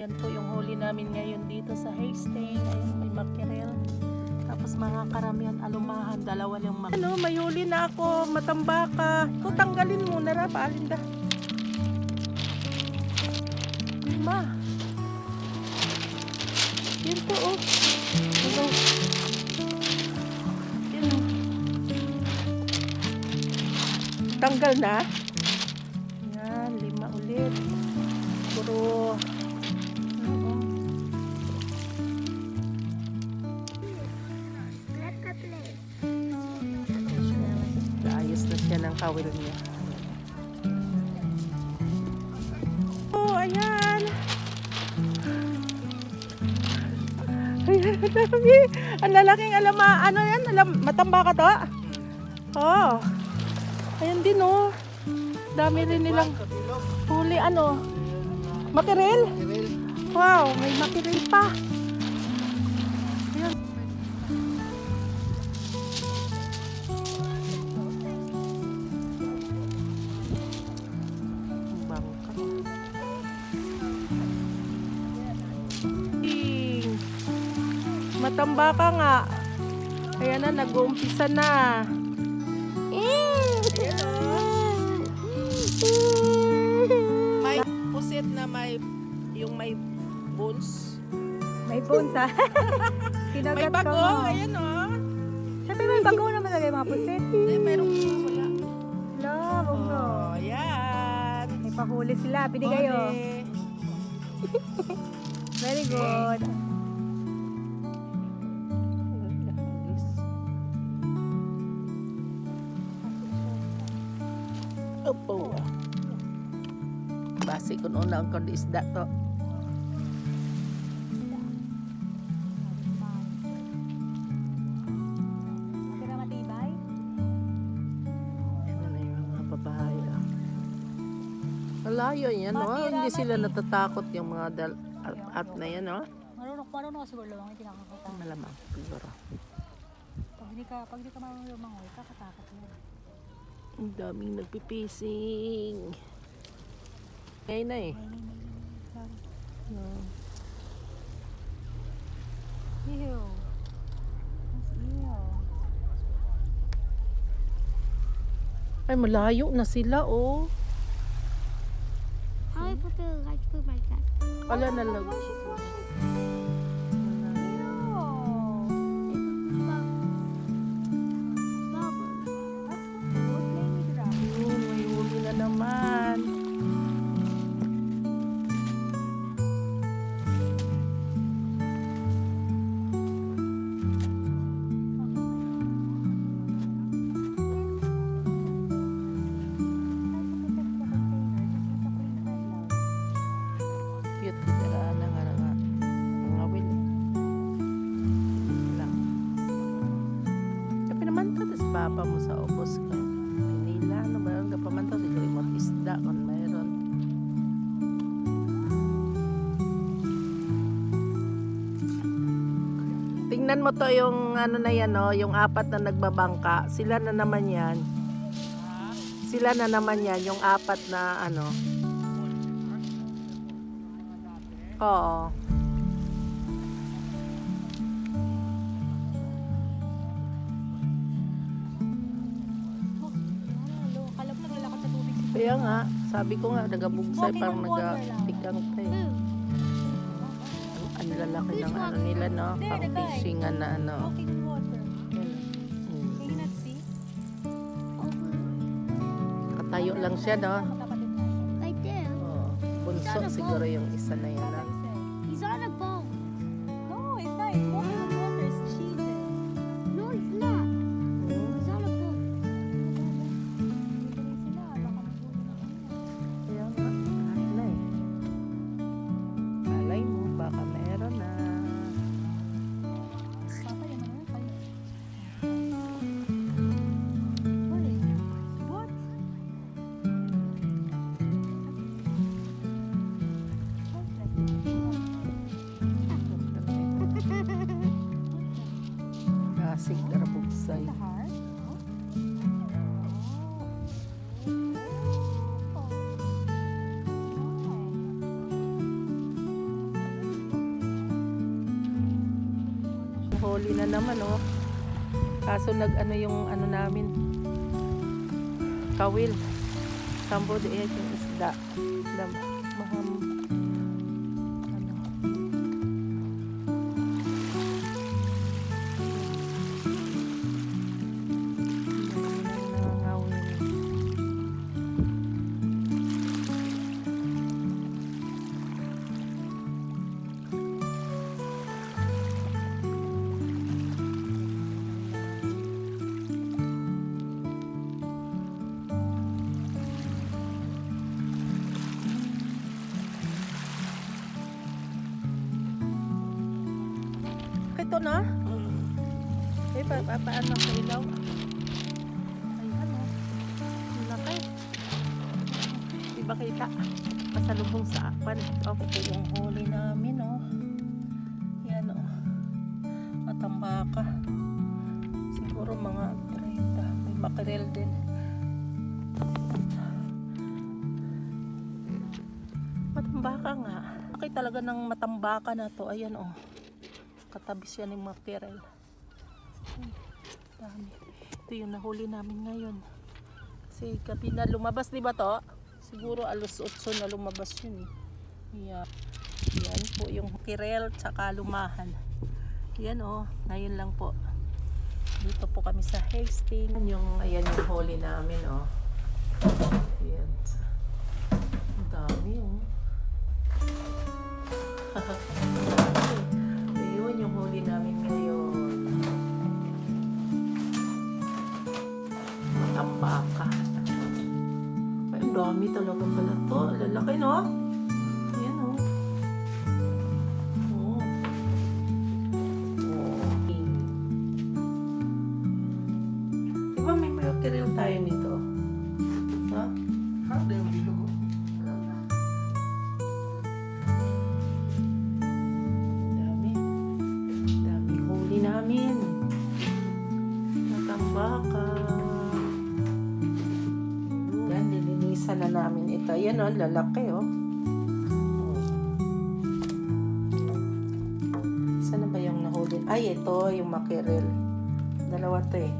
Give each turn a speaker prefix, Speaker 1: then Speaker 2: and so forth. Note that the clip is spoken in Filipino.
Speaker 1: Yan po yung huli namin ngayon dito sa Hastings. Ayun, may mackerel. Tapos mga karamihan alumahan, dalawa yung mackerel. Ano, may huli na ako, matambaka. Ito tanggalin mo na rapa, Alinda. Ma. Yan po, oh. Hello. Yan, oh. Tanggal na. Yan, 5 ulit. Puro. Ayos na siya ng kawil niya. Oh, ayan. Ayan, dami. Ang lalaking ano yan? Matambaka to? Oh. Ayan din, oh. Dami rin nilang huli, ano? Mackerel? Wow, may mackerel pa. Ayan. Bangka. Matambaka nga. Ayan na, nag-uumpisa na. May pusit na may bones.
Speaker 2: May bones ha?
Speaker 1: May
Speaker 2: Kinagat ka
Speaker 1: bago,
Speaker 2: mo.
Speaker 1: ayan o.
Speaker 2: Siyempre may bago naman lagay mga pusit.
Speaker 1: Merong wala.
Speaker 2: Love,
Speaker 1: Oh, ayan.
Speaker 2: may pahuli sila. Binigay o.
Speaker 1: Huli.
Speaker 2: Very good.
Speaker 1: Opo. Basi kung una ang kundi isda to.
Speaker 2: Tira matibay?
Speaker 1: Ayan na yung mga babae. Malayo yan, no? Hindi sila natatakot yung mga at na yan, no?
Speaker 2: Marunong ka siguro lang. Hindi nakakata.
Speaker 1: Malamang, siguro.
Speaker 2: Pag di ka marunong lumangoy, kakatakot mo.
Speaker 1: Ang daming nagpipising. Ngayon na eh. No.
Speaker 2: Ew. Mas ew.
Speaker 1: Ay, malayo na sila, oh.
Speaker 3: How I put the light food like that?
Speaker 1: Wala na lang. Yun, may huli na naman. Cute kita na nga mga wil. Lang. Tapi naman to, tas papa mo sa ubos ka. Nila, ano ba yung kapaman to? Siguro yung isda kung mayroon. Tingnan mo to yung ano na yan, no? Yung 4 na nagbabangka. Sila na naman yan. Sila na naman yan, yung 4 na ano. Oo.
Speaker 2: Kalap na lalakad sa tubig.
Speaker 1: Kaya nga, sabi ko nga, nagabugsay, parang nagatikang tayo. Ang lalaki ng ano nila, no? Pang fishing na ano.
Speaker 2: Walking in water.
Speaker 1: Hmm.
Speaker 2: Can you not see?
Speaker 1: Katayo lang siya, no?
Speaker 2: Kapatid na.
Speaker 3: Right there.
Speaker 1: Oh, bunso siguro yung isa na yan, no?
Speaker 3: He's on a boat.
Speaker 2: No, it's not. It's walking in water. It's cheating.
Speaker 3: No, he's not.
Speaker 1: Hmm.
Speaker 3: He's on a boat.
Speaker 2: Sila, baka maghuli na kami.
Speaker 1: Kaya nga, lahat na eh. Malay mo, baka meron na.
Speaker 2: Papa, yan naman. What is it? What?
Speaker 1: Kasig karabugsay.
Speaker 2: The heart?
Speaker 1: huli na naman, oh. Kaso nag-ano yung ano namin. Kawil. Tambo de yung isda. Maham. Ano. Nangangawin. Ito na? Eh, paano sa ilaw? Ayan, oh. Ang laki. Di ba kita? Pasalubong sa apan. Okay, ito yung huli namin, oh. Yan, oh. Matambaka. Siguro mga 30. May makrel din. Matambaka nga. Okay talaga ng matambaka na to. Ayan, oh. Katabi siya ng makrel. Dami. Ito yung nahuli namin ngayon. Kasi gabi na lumabas, di ba to? Siguro alas 8 na lumabas yun. Yeah. Yan po yung makrel tsaka lumahan. Yan oh, ngayon lang po. Dito po kami sa Hastings. Ayan yung huli namin oh. Ayan. Ang dami oh. Ayun yung huli namin ngayon. Matambaka. Ay, ang dami talaga pala to. Lalaki no? Ayan oh. Oh. Okay. Diba may makrel tayo nito? Ha?
Speaker 4: Ada yang di lugu.
Speaker 1: Dami. Dami huli namin. Matambaka. Yan, nilinisan na namin ito. Yan o, lalaki o. Saan na ba yung nahuli? Ay, ito yung makrel. Dalawa to eh.